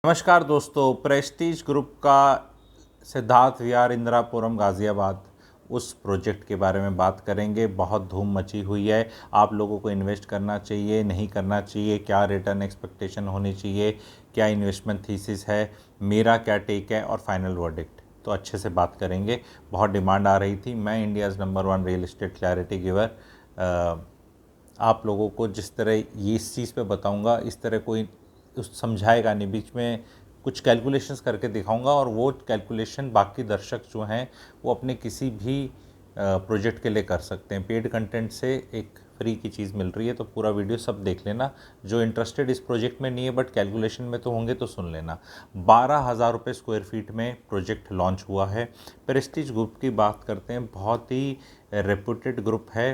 नमस्कार दोस्तों, Prestige group का सिद्धार्थ विहार इंदिरापुरम गाज़ियाबाद उस प्रोजेक्ट के बारे में बात करेंगे। बहुत धूम मची हुई है। आप लोगों को इन्वेस्ट करना चाहिए, नहीं करना चाहिए, क्या रिटर्न एक्सपेक्टेशन होनी चाहिए, क्या इन्वेस्टमेंट थीसिस है, मेरा क्या टेक है और फाइनल वर्डिक्ट। तो अच्छे से बात करेंगे। बहुत डिमांड आ रही थी। मैं India's number 1 real estate clarity giver आप लोगों को जिस तरह ये इस चीज़ पे बताऊंगा, इस तरह कोई उस समझाएगा नहीं, बीच में कुछ कैलकुलेशंस करके दिखाऊंगा और वो कैलकुलेशन बाकी दर्शक जो हैं वो अपने किसी भी प्रोजेक्ट के लिए कर सकते हैं। पेड कंटेंट से एक फ्री की चीज़ मिल रही है, तो पूरा वीडियो सब देख लेना। जो इंटरेस्टेड इस प्रोजेक्ट में नहीं है बट कैलकुलेशन में तो होंगे तो सुन लेना। 12,000 रुपये स्क्वायर फीट में प्रोजेक्ट लॉन्च हुआ है। प्रेस्टीज ग्रुप की बात करते हैं, बहुत ही रेपुटेड ग्रुप है।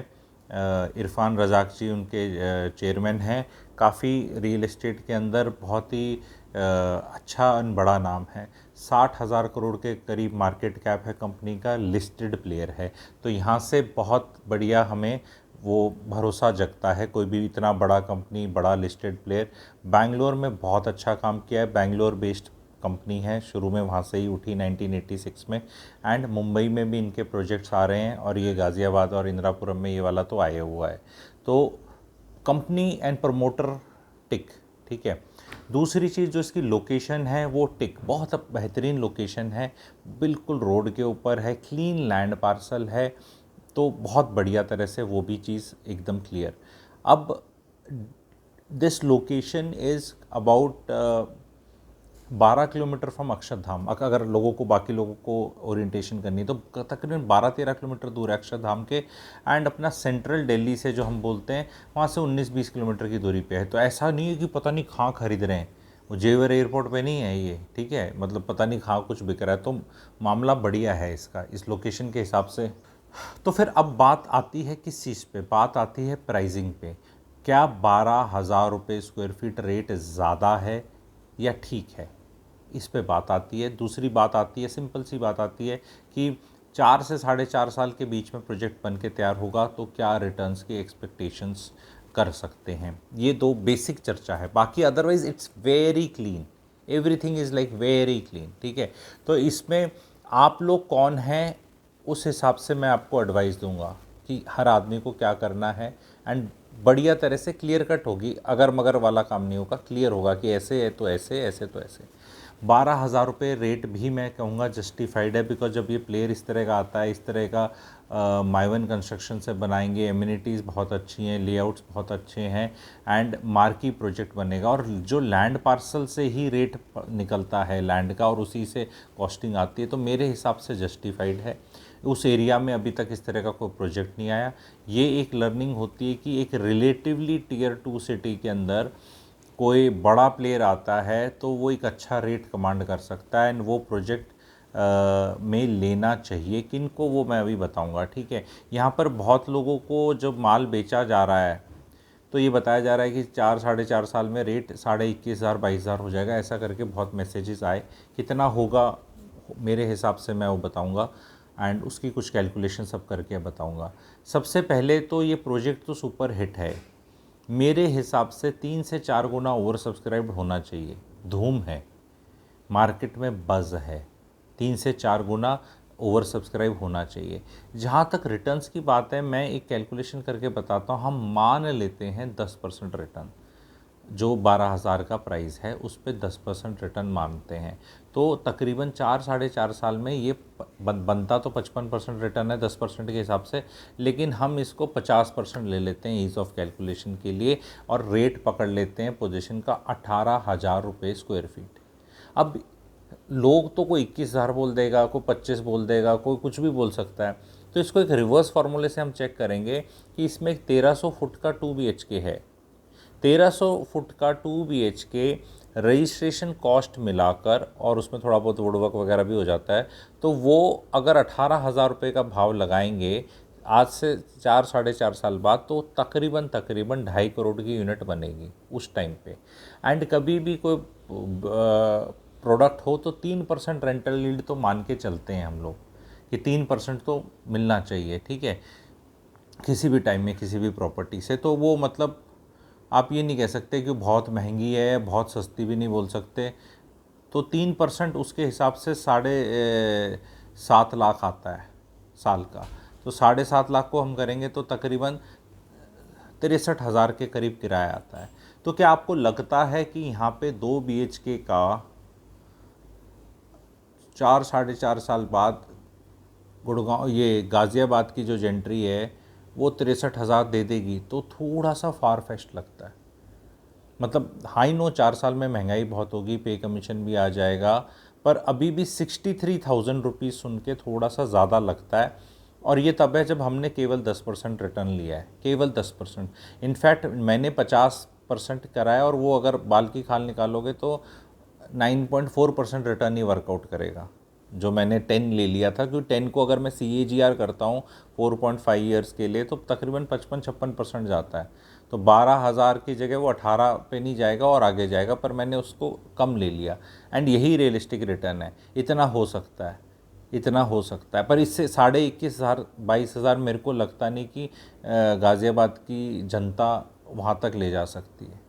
इरफान रज़ाक जी उनके चेयरमैन हैं। काफ़ी रियल एस्टेट के अंदर बहुत ही अच्छा बड़ा नाम है। 60,000 करोड़ के करीब मार्केट कैप है कंपनी का, लिस्टेड प्लेयर है। तो यहाँ से बहुत बढ़िया हमें वो भरोसा जगता है। कोई भी इतना बड़ा कंपनी, बड़ा लिस्टेड प्लेयर, बैंगलोर में बहुत अच्छा काम किया है। बैंगलोर बेस्ड कंपनी है, शुरू में वहाँ से ही उठी 1986 में। एंड मुंबई में भी इनके प्रोजेक्ट्स आ रहे हैं और ये गाज़ियाबाद और इंदिरापुरम में ये वाला तो आया हुआ है। तो कंपनी एंड प्रमोटर टिक, ठीक है। दूसरी चीज़ जो इसकी लोकेशन है वो टिक, बहुत बेहतरीन लोकेशन है, बिल्कुल रोड के ऊपर है, क्लीन लैंड पार्सल है, तो बहुत बढ़िया तरह से वो भी चीज़ एकदम क्लियर। अब this location is about 12 kilometre from Akshardham. अगर लोगों को, बाकी लोगों को ओरिएंटेशन करनी है तो तकरीबन 12-13 किलोमीटर दूर है अक्षरधाम के। एंड अपना सेंट्रल दिल्ली से जो हम बोलते हैं वहाँ से 19-20 किलोमीटर की दूरी पे है। तो ऐसा नहीं है कि पता नहीं कहाँ खरीद रहे हैं, वो जेवर एयरपोर्ट पे नहीं है ये, ठीक है। मतलब पता नहीं कहाँ कुछ बिक रहा है। तो मामला बढ़िया है इसका इस लोकेशन के हिसाब से। तो फिर अब बात आती है किस चीज़ पे, बात आती है प्राइसिंग पे। क्या 12,000 रुपये स्क्वायर फीट रेट ज़्यादा है या ठीक है, इस पे बात आती है। दूसरी बात आती है, सिंपल सी बात आती है कि 4 से 4.5 साल के बीच में प्रोजेक्ट बन के तैयार होगा तो क्या रिटर्न्स की एक्सपेक्टेशंस कर सकते हैं। ये दो बेसिक चर्चा है, बाकी otherwise it's very clean, everything is like very clean, ठीक है। तो इसमें आप लोग कौन हैं उस हिसाब से मैं आपको एडवाइस दूंगा कि हर आदमी को क्या करना है। एंड बढ़िया तरह से क्लियर कट होगी, अगर मगर वाला काम नहीं होगा, क्लियर होगा कि ऐसे है तो ऐसे, ऐसे तो ऐसे। 12,000 रुपये रेट भी मैं कहूँगा जस्टिफाइड है, बिकॉज जब ये प्लेयर इस तरह का आता है, इस तरह का माइवन कंस्ट्रक्शन से बनाएंगे, एमिनिटीज़ बहुत अच्छी हैं, लेआउट्स बहुत अच्छे हैं, एंड मार्की प्रोजेक्ट बनेगा। और जो लैंड पार्सल से ही रेट निकलता है लैंड का और उसी से कॉस्टिंग आती है, तो मेरे हिसाब से जस्टिफाइड है। उस एरिया में अभी तक इस तरह का कोई प्रोजेक्ट नहीं आया। ये एक लर्निंग होती है कि एक रिलेटिवली टियर 2 सिटी के अंदर कोई बड़ा प्लेयर आता है तो वो एक अच्छा रेट कमांड कर सकता है। एंड वो प्रोजेक्ट में लेना चाहिए किनको, वो मैं अभी बताऊंगा, ठीक है। यहाँ पर बहुत लोगों को जब माल बेचा जा रहा है तो ये बताया जा रहा है कि 4-4.5 साल में रेट 21,000-22,000 हो जाएगा, ऐसा करके बहुत मैसेजेस आए। कितना होगा मेरे हिसाब से मैं वो बताऊंगा एंड उसकी कुछ कैलकुलेशन सब करके बताऊंगा। सबसे पहले तो ये प्रोजेक्ट तो सुपर हिट है, मेरे हिसाब से 3 से 4 गुना ओवर सब्सक्राइब्ड होना चाहिए। धूम है, मार्केट में बज़ है, 3 से 4 गुना ओवर सब्सक्राइब होना चाहिए। जहाँ तक रिटर्न्स की बात है, मैं एक कैलकुलेशन करके बताता हूँ। हम मान लेते हैं 10% रिटर्न, जो 12,000 का प्राइस है उस पर 10% रिटर्न मानते हैं, तो तकरीबन 4-4.5 साल में ये बनता तो 55% रिटर्न है 10% के हिसाब से, लेकिन हम इसको 50% ले लेते हैं ईज़ ऑफ कैलकुलेशन के लिए और रेट पकड़ लेते हैं पोजीशन का 18,000 रुपये स्क्वायर फीट। अब लोग तो कोई 21,000 बोल देगा, कोई 25 बोल देगा, कोई कुछ भी बोल सकता है। तो इसको एक रिवर्स फार्मूले से हम चेक करेंगे कि इसमें एक 1300 फुट का 2 BHK है। 1300 फुट का 2 BHK रजिस्ट्रेशन कॉस्ट मिलाकर और उसमें थोड़ा बहुत वुडवर्क वगैरह भी हो जाता है, तो वो अगर 18,000 रुपये का भाव लगाएंगे आज से 4-4.5 साल बाद, तो तकरीबन 2.5 करोड़ की यूनिट बनेगी उस टाइम पे। एंड कभी भी कोई प्रोडक्ट हो तो 3% रेंटल यील्ड तो मान के चलते हैं हम लोग कि 3% तो मिलना चाहिए, ठीक है, किसी भी टाइम में किसी भी प्रॉपर्टी से। तो वो मतलब आप ये नहीं कह सकते कि बहुत महंगी है, बहुत सस्ती भी नहीं बोल सकते, तो 3% उसके हिसाब से 7.5 लाख आता है साल का। तो 7.5 लाख को हम करेंगे तो तकरीबन 63,000 के करीब किराया आता है। तो क्या आपको लगता है कि यहाँ पे 2 BHK का 4 साढ़े 4 साल बाद गुड़गांव ये गाज़ियाबाद की जो जेंट्री है वो 63,000 दे देगी? तो थोड़ा सा फार फेस्ट लगता है। मतलब हाई नो 4 साल में महंगाई बहुत होगी, पे कमीशन भी आ जाएगा, पर अभी भी 63,000 रुपीज़ सुन के थोड़ा सा ज़्यादा लगता है। और ये तब है जब हमने केवल 10% रिटर्न लिया है, केवल 10%। इनफैक्ट मैंने 50% कराया और वो अगर बाल की खाल निकालोगे तो 9.4% रिटर्न ही वर्कआउट करेगा। जो मैंने 10 ले लिया था, क्योंकि 10 को अगर मैं CAGR करता हूँ 4.5 ईयर्स के लिए तो तकरीबन 55-56% जाता है। तो 12,000 की जगह वो 18 पे नहीं जाएगा और आगे जाएगा, पर मैंने उसको कम ले लिया। एंड यही रियलिस्टिक रिटर्न है। इतना हो सकता है, इतना हो सकता है, पर इससे 21,500 22,000 मेरे को लगता नहीं कि गाज़ियाबाद की जनता वहाँ तक ले जा सकती है,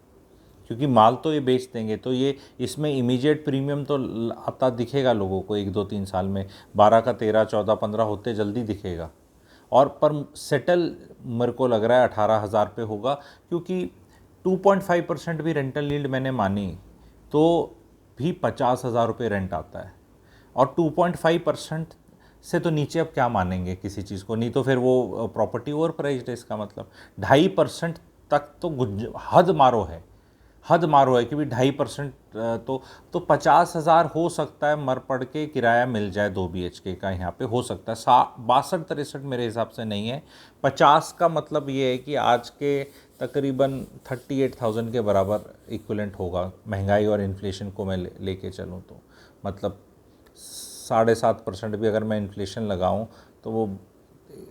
क्योंकि माल तो ये बेच देंगे। तो ये इसमें इमीडिएट प्रीमियम तो आता दिखेगा लोगों को 1-2-3 साल में, 12 का 13, 14, 15 होते जल्दी दिखेगा। और पर सेटल मेरे को लग रहा है 18,000 पे होगा, क्योंकि 2.5% भी रेंटल यील्ड मैंने मानी तो भी 50,000 रुपये रेंट आता है। और 2.5% से तो नीचे अब क्या मानेंगे किसी चीज़ को, नहीं तो फिर वो प्रॉपर्टी ओवर प्राइस्ड है। इसका मतलब 2.5% तक तो हद मारो है, हद मारो है, क्योंकि 2.5% तो 50,000 हो सकता है मर पड़ के किराया मिल जाए 2 BHK का यहाँ पे, हो सकता है। 62-63 मेरे हिसाब से नहीं है। 50 का मतलब ये है कि आज के तकरीबन 38,000 के बराबर इक्विवेलेंट होगा, महंगाई और इन्फ्लेशन को मैं लेके चलूँ तो। मतलब 7.5% भी अगर मैं इन्फ्लेशन लगाऊँ तो वो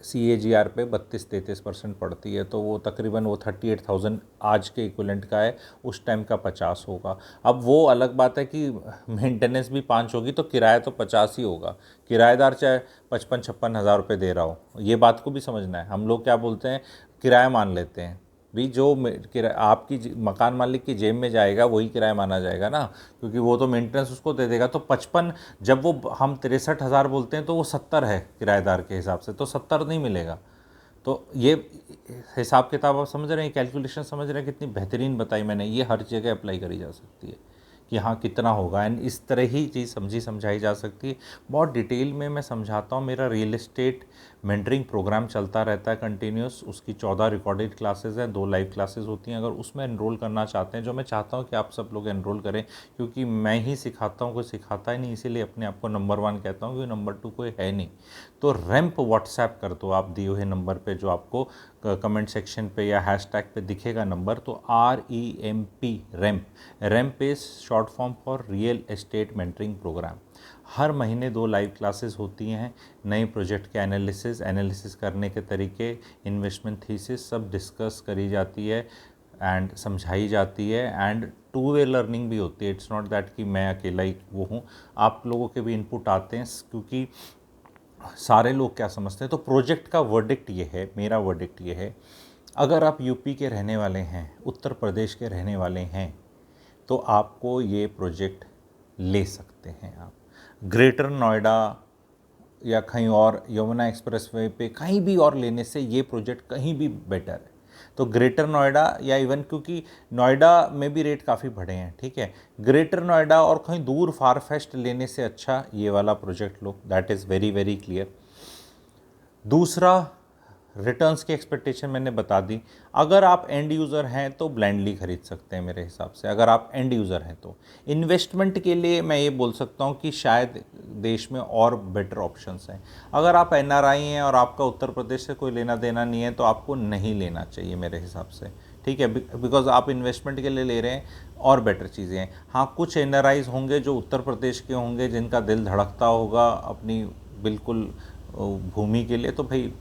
CAGR पे 32-33% पड़ती है, तो वो तकरीबन वो 38,000 आज के इक्विवेलेंट का है, उस टाइम का 50 होगा। अब वो अलग बात है कि मेंटेनेंस भी 5 होगी तो किराया तो 50 ही होगा। किराएदार चाहे 55-56 हज़ार रुपये दे रहा हो, ये बात को भी समझना है। हम लोग क्या बोलते हैं, किराया मान लेते हैं भी, जो आपकी मकान मालिक की जेब में जाएगा वही किराया माना जाएगा ना, क्योंकि वो तो मेंटेनेंस उसको दे देगा। तो 55, जब वो हम 63,000 बोलते हैं तो वो 70 है किराएदार के हिसाब से, तो 70 नहीं मिलेगा। तो ये हिसाब किताब आप समझ रहे हैं, कैलकुलेशन समझ रहे हैं, कितनी बेहतरीन बताई मैंने। ये हर जगह अप्लाई करी जा सकती है कि हाँ कितना होगा, एंड इस तरह ही चीज़ समझाई जा सकती है। बहुत डिटेल में मैं समझाता हूँ। मेरा रियल एस्टेट मेंटरिंग प्रोग्राम चलता रहता है कंटिन्यूस। उसकी 14 रिकॉर्डेड क्लासेस हैं, 2 लाइव क्लासेस होती हैं। अगर उसमें एनरोल करना चाहते हैं, जो मैं चाहता हूँ कि आप सब लोग एनरोल करें, क्योंकि मैं ही सिखाता हूँ, कोई सिखाता ही नहीं, इसीलिए अपने आप को नंबर 1 कहता हूँ, क्योंकि नंबर 2 कोई है नहीं। तो रैंप व्हाट्सएप कर दो आप दिए हुए नंबर पे, जो आपको कमेंट सेक्शन पे या हैशटैग पे दिखेगा नंबर, तो REMP ramp is short form for real estate mentoring program. हर महीने 2 लाइव क्लासेस होती हैं। नए प्रोजेक्ट के एनालिसिस करने के तरीके, इन्वेस्टमेंट थीसिस सब डिस्कस करी जाती है एंड समझाई जाती है। एंड 2 वे लर्निंग भी होती है। इट्स नॉट दैट कि मैं अकेला ही वो हूँ, आप लोगों के भी इनपुट आते हैं, क्योंकि सारे लोग क्या समझते हैं। तो प्रोजेक्ट का वर्डिक्ट ये है, मेरा वर्डिक्ट ये है, अगर आप यूपी के रहने वाले हैं, उत्तर प्रदेश के रहने वाले हैं, तो आपको ये प्रोजेक्ट ले सकते हैं। आप ग्रेटर नोएडा या कहीं और यमुना एक्सप्रेसवे पे कहीं भी और लेने से ये प्रोजेक्ट कहीं भी बेटर है। तो ग्रेटर नोएडा या इवन, क्योंकि नोएडा में भी रेट काफ़ी बढ़े हैं, ठीक है, ग्रेटर नोएडा और कहीं दूर फार फेस्ट लेने से अच्छा ये वाला project low. That is very very clear. दूसरा, रिटर्न्स की एक्सपेक्टेशन मैंने बता दी। अगर आप एंड यूज़र हैं तो ब्लाइंडली खरीद सकते हैं मेरे हिसाब से, अगर आप एंड यूज़र हैं तो। इन्वेस्टमेंट के लिए मैं ये बोल सकता हूँ कि शायद देश में और बेटर ऑप्शंस हैं। अगर आप NRI हैं और आपका उत्तर प्रदेश से कोई लेना देना नहीं है तो आपको नहीं लेना चाहिए मेरे हिसाब से, ठीक है, बिकॉज आप इन्वेस्टमेंट के लिए ले रहे हैं और बेटर चीज़ें हैं। हाँ, कुछ NRIs होंगे जो उत्तर प्रदेश के होंगे, जिनका दिल धड़कता होगा अपनी बिल्कुल भूमि के लिए, तो भाई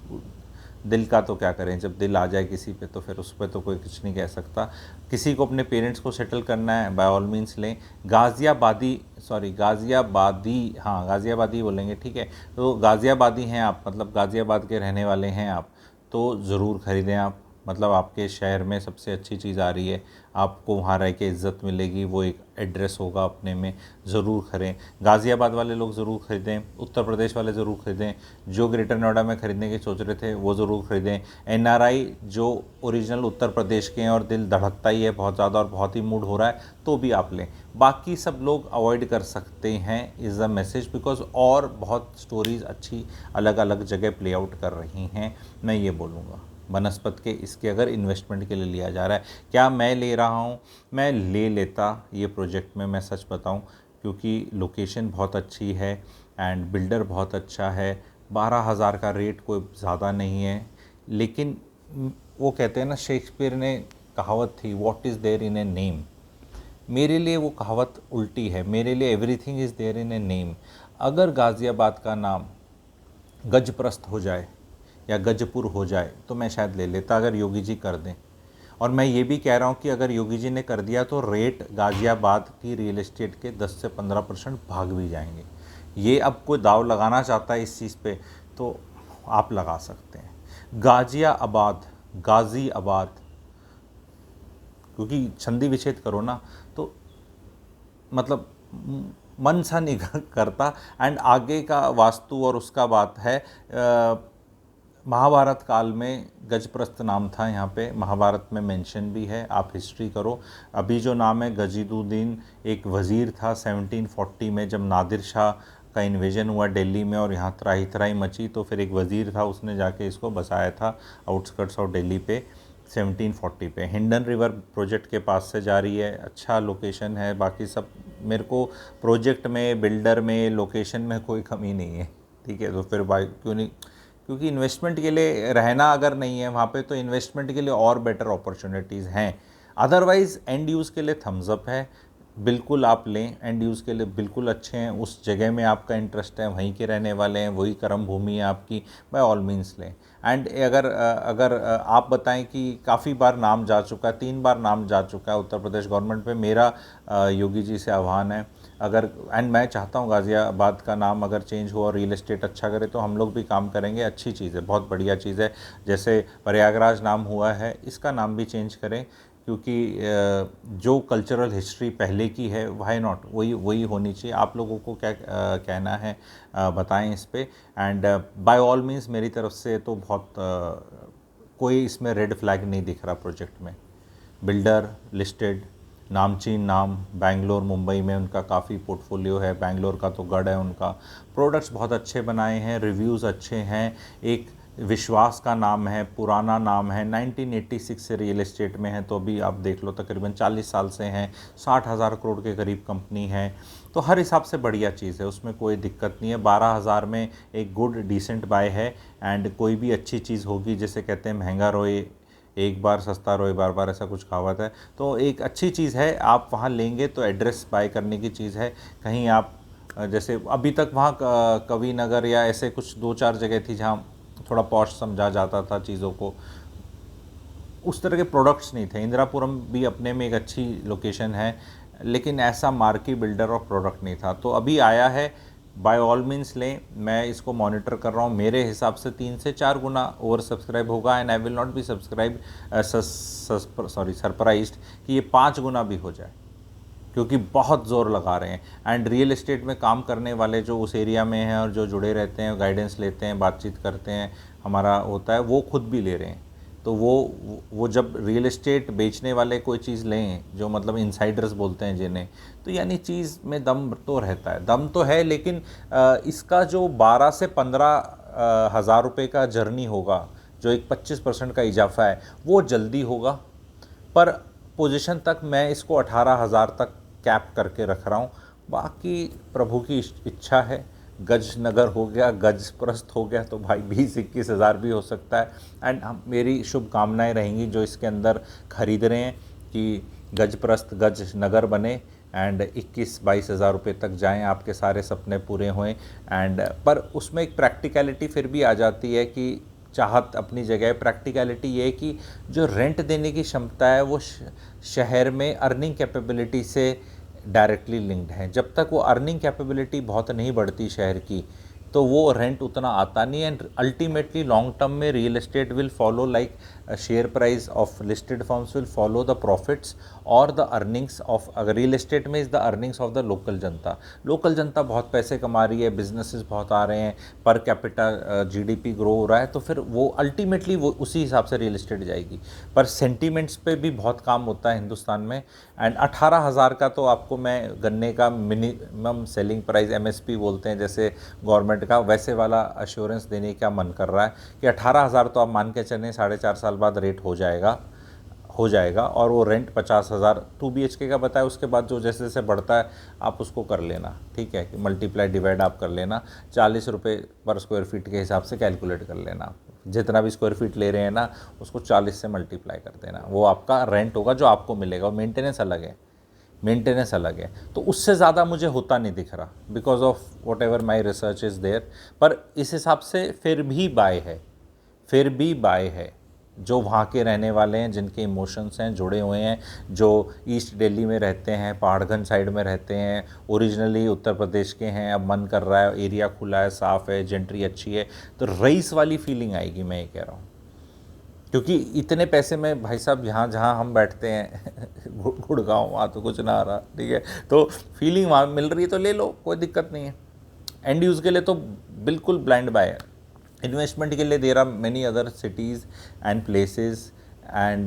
दिल का तो क्या करें, जब दिल आ जाए किसी पे तो फिर उस पर तो कोई कुछ नहीं कह सकता। किसी को अपने पेरेंट्स को सेटल करना है, बाय ऑल मीन्स लें। गाज़ियाबादी हाँ गाज़ियाबादी बोलेंगे, ठीक है। तो गाज़ियाबादी हैं आप, मतलब गाज़ियाबाद के रहने वाले हैं आप, तो ज़रूर ख़रीदें आप। मतलब आपके शहर में सबसे अच्छी चीज़ आ रही है, आपको वहाँ रह के इज़्ज़त मिलेगी, वो एक एड्रेस होगा अपने में, ज़रूर खरीदें। गाज़ियाबाद वाले लोग ज़रूर खरीदें, उत्तर प्रदेश वाले ज़रूर खरीदें, जो ग्रेटर नोएडा में ख़रीदने की सोच रहे थे वो ज़रूर खरीदें। एनआरआई जो ओरिजिनल उत्तर प्रदेश के हैं और दिल धड़कता ही है बहुत ज़्यादा और बहुत ही मूड हो रहा है तो भी आप लें। बाकी सब लोग अवॉइड कर सकते हैं इज़ द मैसेज, बिकॉज और बहुत स्टोरीज़ अच्छी अलग अलग जगह प्ले आउट कर रही हैं। मैं ये बोलूँगा बनस्पत के इसके अगर इन्वेस्टमेंट के लिए लिया जा रहा है, क्या मैं ले रहा हूँ, मैं ले लेता ये प्रोजेक्ट में, मैं सच बताऊँ, क्योंकि लोकेशन बहुत अच्छी है एंड बिल्डर बहुत अच्छा है। 12,000 का रेट कोई ज़्यादा नहीं है, लेकिन वो कहते हैं ना, शेक्सपियर ने कहावत थी, what is there in a name. मेरे लिए वो कहावत उल्टी है, मेरे लिए everything is there in a name. अगर गाज़ियाबाद का नाम गजप्रस्थ हो जाए या गजपुर हो जाए तो मैं शायद ले लेता, अगर योगी जी कर दें। और मैं ये भी कह रहा हूँ कि अगर योगी जी ने कर दिया तो रेट गाज़ियाबाद की रियल एस्टेट के 10 से 15% भाग भी जाएंगे। ये अब कोई दाव लगाना चाहता है इस चीज़ पे तो आप लगा सकते हैं। गाज़ियाबाद, क्योंकि संधि विच्छेद करो ना तो मतलब मन सा नहीं करता। एंड आगे का वास्तु और उसका बात है, महाभारत काल में गजप्रस्थ नाम था यहाँ पे, महाभारत में मेंशन भी है, आप हिस्ट्री करो। अभी जो नाम है गजीदुद्दीन, एक वज़ीर था 1740 में जब नादिर शाह का इन्वेजन हुआ दिल्ली में और यहाँ त्राही त्राही मची, तो फिर एक वज़ीर था उसने जाके इसको बसाया था आउटस्कर्ट्स ऑफ दिल्ली पे 1740 पे। हिंडन रिवर प्रोजेक्ट के पास से जा रही है, अच्छा लोकेशन है। बाकी सब मेरे को प्रोजेक्ट में, बिल्डर में, लोकेशन में कोई कमी नहीं है, ठीक है। तो फिर भाई क्यों नहीं, क्योंकि इन्वेस्टमेंट के लिए रहना अगर नहीं है वहाँ पे तो इन्वेस्टमेंट के लिए और बेटर अपॉर्चुनिटीज़ हैं। अदरवाइज़ एंड यूज़ के लिए थम्स अप है, बिल्कुल आप लें, एंड यूज़ के लिए बिल्कुल अच्छे हैं। उस जगह में आपका इंटरेस्ट है, वहीं के रहने वाले हैं, वही कर्म भूमि है आपकी, बाय ऑल मीन्स लें। एंड अगर आप बताएं कि काफ़ी बार नाम जा चुका है, 3 बार नाम जा चुका है उत्तर प्रदेश गवर्नमेंट पे, मेरा योगी जी से आह्वान है, अगर एंड मैं चाहता हूँ गाज़ियाबाद का नाम अगर चेंज हो और रियल एस्टेट अच्छा करे तो हम लोग भी काम करेंगे। अच्छी चीज़ है, बहुत बढ़िया चीज़ है। जैसे प्रयागराज नाम हुआ है, इसका नाम भी चेंज करें, क्योंकि जो कल्चरल हिस्ट्री पहले की है, व्हाई नॉट, वही होनी चाहिए। आप लोगों को क्या कहना है बताएं इस पे। एंड बाय ऑल मीन्स मेरी तरफ से तो बहुत कोई इसमें रेड फ्लैग नहीं दिख रहा प्रोजेक्ट में। बिल्डर लिस्टेड, नामचीन नाम, बेंगलोर मुंबई में उनका काफ़ी पोर्टफोलियो है, बेंगलोर का तो गढ़ है उनका। प्रोडक्ट्स बहुत अच्छे बनाए हैं, रिव्यूज़ अच्छे हैं, एक विश्वास का नाम है, पुराना नाम है, 1986 से रियल एस्टेट में है, तो अभी आप देख लो तकरीबन 40 साल से हैं, 60,000 करोड़ के करीब कंपनी है, तो हर हिसाब से बढ़िया चीज़ है, उसमें कोई दिक्कत नहीं है। 12,000 में एक गुड डिसेंट बाय है। एंड कोई भी अच्छी चीज़ होगी, जैसे कहते हैं महंगा रोए एक बार, सस्ता रोए बार बार, ऐसा कुछ कहावत है, तो एक अच्छी चीज़ है। आप वहाँ लेंगे तो एड्रेस बाय करने की चीज़ है। कहीं आप जैसे अभी तक वहाँ कवि नगर या ऐसे कुछ 2-4 जगह थी जहाँ थोड़ा पॉश समझा जाता था चीज़ों को, उस तरह के प्रोडक्ट्स नहीं थे। इंदिरापुरम भी अपने में एक अच्छी लोकेशन है, लेकिन ऐसा मार्की बिल्डर और प्रोडक्ट नहीं था। तो अभी आया है, बाय ऑल मीन्स लें। मैं इसको मॉनिटर कर रहा हूँ, मेरे हिसाब से 3 से 4 गुना ओवर सब्सक्राइब होगा। And I will not be surprised कि ये 5 गुना भी हो जाए, क्योंकि बहुत ज़ोर लगा रहे हैं। एंड रियल एस्टेट में काम करने वाले जो उस एरिया में हैं और जो जुड़े रहते हैं, गाइडेंस लेते हैं, बातचीत करते हैं, हमारा होता है, वो खुद भी ले रहे हैं। तो वो जब रियल एस्टेट बेचने वाले कोई चीज़ लें, जो मतलब इनसाइडर्स बोलते हैं जिन्हें, तो यानी चीज़ में दम तो रहता है, दम तो है। लेकिन इसका जो 12 से 15 हज़ार रुपये का जर्नी होगा, जो एक 25% का इजाफा है, वो जल्दी होगा। पर पोजीशन तक मैं इसको 18,000 तक कैप करके रख रहा हूँ। बाकी प्रभु की इच्छा है, गज नगर हो गया, गज प्रस्थ हो गया, तो भाई 20-21 हज़ार भी हो सकता है। एंड मेरी शुभकामनाएं रहेंगी जो इसके अंदर खरीद रहे हैं कि गज प्रस्थ गज नगर बने एंड 21-22 हज़ार रुपये तक जाएं, आपके सारे सपने पूरे होएं। एंड पर उसमें एक प्रैक्टिकलिटी फिर भी आ जाती है कि चाहत अपनी जगह, प्रैक्टिकलिटी ये है कि जो रेंट देने की क्षमता है वो शहर में अर्निंग कैपेबिलिटी से डायरेक्टली लिंक्ड है। जब तक वो अर्निंग कैपेबिलिटी बहुत नहीं बढ़ती शहर की, तो वो रेंट उतना आता नहीं है। एंड अल्टीमेटली लॉन्ग टर्म में real estate will follow like share price of listed firms will follow the profits और द अर्निंग्स ऑफ, अगर रियल एस्टेट में is the earnings of the local Janata. Local जनता बहुत पैसे कमा रही है, businesses बहुत आ रहे हैं, पर कैपिटा जीडीपी ग्रो हो रहा है, तो फिर वो अल्टीमेटली वो उसी हिसाब से रियल एस्टेट जाएगी। पर सेंटीमेंट्स पे भी बहुत काम होता है हिंदुस्तान में। एंड 18,000 का तो आपको मैं गन्ने का मिनिमम सेलिंग प्राइस एमएसपी बोलते हैं जैसे गवर्नमेंट का, वैसे वाला अश्योरेंस देने का मन कर रहा है कि 18,000 तो आप मान के चलें 4.5 साल बाद रेट हो जाएगा। और वो रेंट 50,000 2 BHK का बताया। उसके बाद जो जैसे जैसे बढ़ता है आप उसको कर लेना, ठीक है, कि मल्टीप्लाई डिवाइड आप कर लेना, 40 रुपये पर स्क्वायर फीट के हिसाब से कैलकुलेट कर लेना। जितना भी स्क्वायर फीट ले रहे हैं ना उसको 40 से मल्टीप्लाई कर देना, वो आपका रेंट होगा जो आपको मिलेगा। और मेंटेनेंस अलग है, तो उससे ज़्यादा मुझे होता नहीं दिख रहा because of whatever my research is there. पर इस हिसाब से फिर भी बाय है जो वहाँ के रहने वाले हैं, जिनके इमोशंस हैं, जुड़े हुए हैं, जो ईस्ट दिल्ली में रहते हैं, पहाड़गंज साइड में रहते हैं, ओरिजिनली उत्तर प्रदेश के हैं, अब मन कर रहा है, एरिया खुला है, साफ़ है, जेंट्री अच्छी है, तो रईस वाली फीलिंग आएगी, मैं ये कह रहा हूँ। क्योंकि इतने पैसे में भाई साहब यहाँ जहाँ हम बैठते हैं गुड़गांव, वहाँ तो कुछ ना आ रहा, ठीक है, तो फीलिंग वहाँ मिल रही है तो ले लो, कोई दिक्कत नहीं है। एंड यूज़ के लिए तो बिल्कुल ब्लाइंड बाय है। इन्वेस्टमेंट के लिए there are many other cities and places and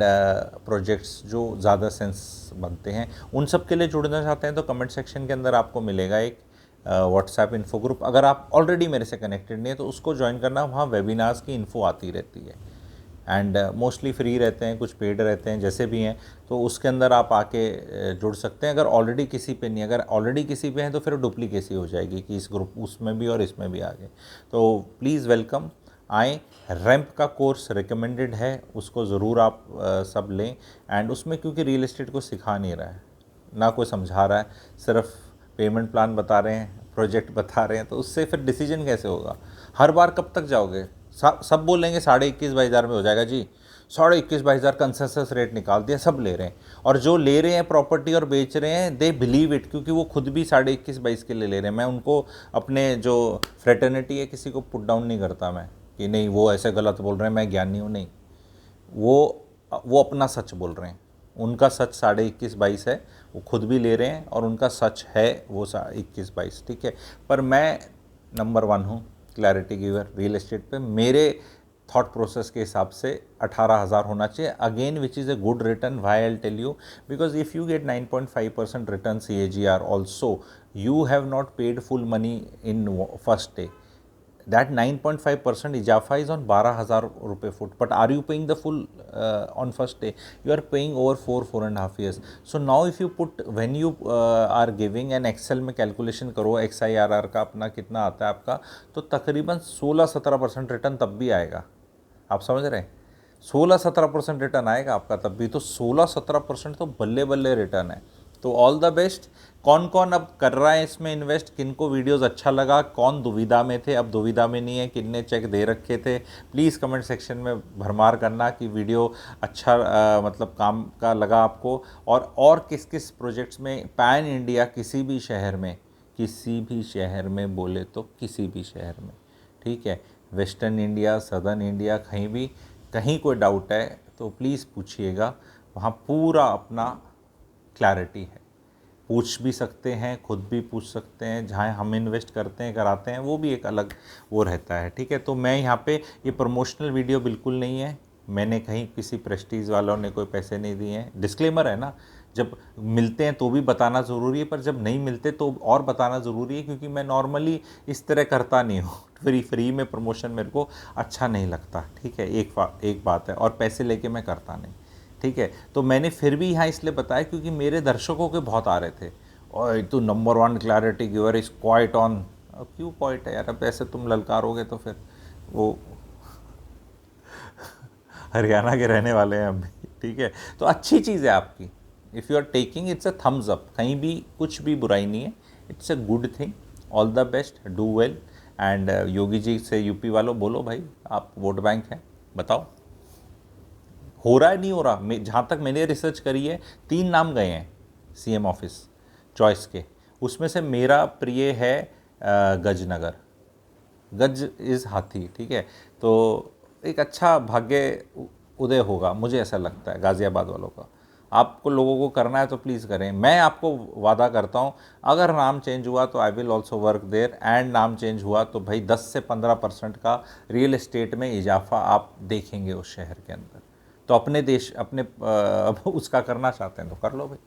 projects जो ज़्यादा सेंस बनते हैं। उन सब के लिए जुड़ना चाहते हैं तो कमेंट सेक्शन के अंदर आपको मिलेगा एक व्हाट्सएप इन्फो ग्रुप। अगर आप ऑलरेडी मेरे से कनेक्टेड नहीं है तो उसको ज्वाइन करना, वहाँ वेबिनार्स की इन्फो आती रहती है एंड मोस्टली फ्री रहते हैं, कुछ पेड रहते हैं, जैसे भी हैं, तो उसके अंदर आप आके जुड़ सकते हैं। अगर ऑलरेडी किसी पे नहीं, अगर ऑलरेडी किसी पे हैं तो फिर डुप्लीकेसी हो जाएगी कि इस ग्रुप उसमें भी और इसमें भी आगे। तो प्लीज़ वेलकम, आएँ। रैंप का कोर्स रिकमेंडेड है, उसको ज़रूर आप सब लें। एंड उसमें क्योंकि रियल एस्टेट को सिखा नहीं रहा है, ना कोई समझा रहा है, सिर्फ पेमेंट प्लान बता रहे हैं, प्रोजेक्ट बता रहे हैं, तो उससे फिर डिसीजन कैसे होगा? हर बार कब तक जाओगे? सब बोलेंगे 21,000-22,000 में हो जाएगा जी, 21,000-22,000 कंसेंसस रेट निकाल दिया, सब ले रहे हैं। और जो ले रहे हैं प्रॉपर्टी और बेच रहे हैं, दे बिलीव इट, क्योंकि वो खुद भी 21,000-22,000 के लिए ले रहे हैं। मैं उनको अपने जो फ्रेटर्निटी है किसी को पुट डाउन नहीं करता मैं कि नहीं वो ऐसे गलत बोल रहे हैं, मैं ज्ञानी हूँ, नहीं। वो अपना सच बोल रहे हैं, उनका सच 21,000-22,000 है, वो खुद भी ले रहे हैं और उनका सच है वो 21,000-22,000, ठीक है। पर मैं नंबर 1 हूँ क्लैरिटी गिवर रियल एस्टेट पे। मेरे थॉट प्रोसेस के हिसाब से 18,000 होना चाहिए, again which is a good return. Why I tell you, because if you get 9.5% return CAGR also, you have not paid full money in first day. That 9.5% इजाफा is on 12,000 रुपये foot, but are you paying the full on first day? You are paying over 4.5 years. So now if you put, when you are giving an Excel में calculation करो XIRR का अपना कितना आता है आपका, तो तकरीबन 16-17% रिटर्न तब भी आएगा। आप समझ रहे हैं? 16-17% रिटर्न आएगा आपका तब भी, तो 16-17% तो बल्ले बल्ले रिटर्न है। तो ऑल द बेस्ट। कौन कौन अब कर रहा है इसमें इन्वेस्ट, किनको वीडियोस अच्छा लगा, कौन दुविधा में थे अब दुविधा में नहीं है, किनने चेक दे रखे थे, प्लीज़ कमेंट सेक्शन में भरमार करना कि वीडियो अच्छा मतलब काम का लगा आपको। और किस किस प्रोजेक्ट्स में पैन इंडिया किसी भी शहर में बोले तो किसी भी शहर में, ठीक है, वेस्टर्न इंडिया, सदर्न इंडिया, कहीं कोई डाउट है तो प्लीज़ पूछिएगा, वहाँ पूरा अपना क्लैरिटी है। पूछ भी सकते हैं, खुद भी पूछ सकते हैं, जहाँ हम इन्वेस्ट करते हैं कराते हैं वो भी एक अलग वो रहता है, ठीक है। तो मैं यहाँ पे ये प्रमोशनल वीडियो बिल्कुल नहीं है, मैंने कहीं किसी प्रेस्टीज वालों ने कोई पैसे नहीं दिए हैं, डिस्क्लेमर है ना। जब मिलते हैं तो भी बताना ज़रूरी है, पर जब नहीं मिलते तो और बताना ज़रूरी है, क्योंकि मैं नॉर्मली इस तरह करता नहीं हूँ। फ्री में प्रमोशन मेरे को अच्छा नहीं लगता, ठीक है, एक बात है, और पैसे लेके मैं करता नहीं, ठीक है। तो मैंने फिर भी यहाँ इसलिए बताया क्योंकि मेरे दर्शकों के बहुत आ रहे थे, और तो number 1 clarity giver is quite on. अब क्यों क्वाइट है यार, अब ऐसे तुम ललकारोगे तो फिर वो हरियाणा के रहने वाले हैं हम भी, ठीक है। तो अच्छी चीज़ है आपकी, if you are taking, it's a thumbs up, कहीं भी कुछ भी बुराई नहीं है, it's a good thing. All the best, do well. And Yogi ji से यूपी वालों बोलो भाई आप वोट बैंक हैं, बताओ हो रहा है नहीं हो रहा। जहाँ तक मैंने रिसर्च करी है 3 नाम गए हैं CM ऑफिस चॉइस के, उसमें से मेरा प्रिय है गजनगर, गज इज़ हाथी, ठीक है। तो एक अच्छा भाग्य उदय होगा, मुझे ऐसा लगता है गाज़ियाबाद वालों का। आपको लोगों को करना है तो प्लीज़ करें। मैं आपको वादा करता हूँ, अगर नाम चेंज हुआ तो I will also work there, and नाम चेंज हुआ तो भाई 10 से 15% का रियल एस्टेट में इजाफा आप देखेंगे उस शहर के अंदर। तो अपने देश अपने उसका करना चाहते हैं तो कर लो भाई,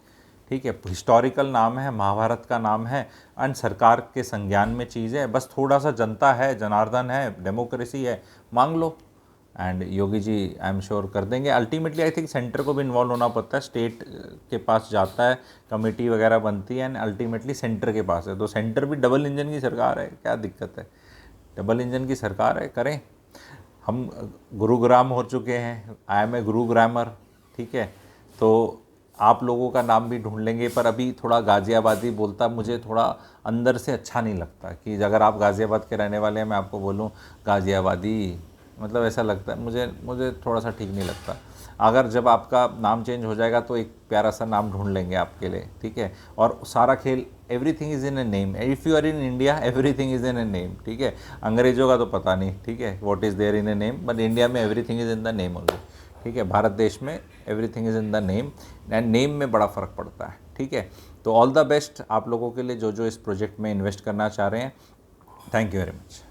ठीक है। हिस्टोरिकल नाम है, महाभारत का नाम है, एंड सरकार के संज्ञान में चीज़ है, बस थोड़ा सा जनता है, जनार्दन है, डेमोक्रेसी है, मांग लो। And Yogi ji I am sure कर देंगे। अल्टीमेटली आई थिंक सेंटर को भी इन्वॉल्व होना पड़ता है, स्टेट के पास जाता है, कमेटी वगैरह बनती है, एंड अल्टीमेटली सेंटर के पास है। तो सेंटर भी डबल इंजन की सरकार है, क्या दिक्कत है, डबल इंजन की सरकार है, करें। हम गुरुग्राम हो चुके हैं, आई एम ए गुरुग्रामर, ठीक है। तो आप लोगों का नाम भी ढूंढ लेंगे, पर अभी थोड़ा गाज़ियाबादी बोलता मुझे थोड़ा अंदर से अच्छा नहीं लगता कि अगर आप गाज़ियाबाद के रहने वाले हैं, मैं आपको बोलूं गाज़ियाबादी, मतलब ऐसा लगता है मुझे मुझे थोड़ा सा ठीक नहीं लगता। अगर जब आपका नाम चेंज हो जाएगा तो एक प्यारा सा नाम ढूंढ लेंगे आपके लिए, ठीक है। और सारा खेल, everything is in a name, if you are in India everything is in a name, ठीक है। अंग्रेजों का तो पता नहीं, ठीक है, what is there in a name, but India में everything is in the name only, ठीक है। भारत देश में everything is in the name, and name में बड़ा फ़र्क पड़ता है, ठीक है। तो ऑल द बेस्ट आप लोगों के लिए जो जो इस प्रोजेक्ट में इन्वेस्ट करना चाह रहे हैं। Thank you very much.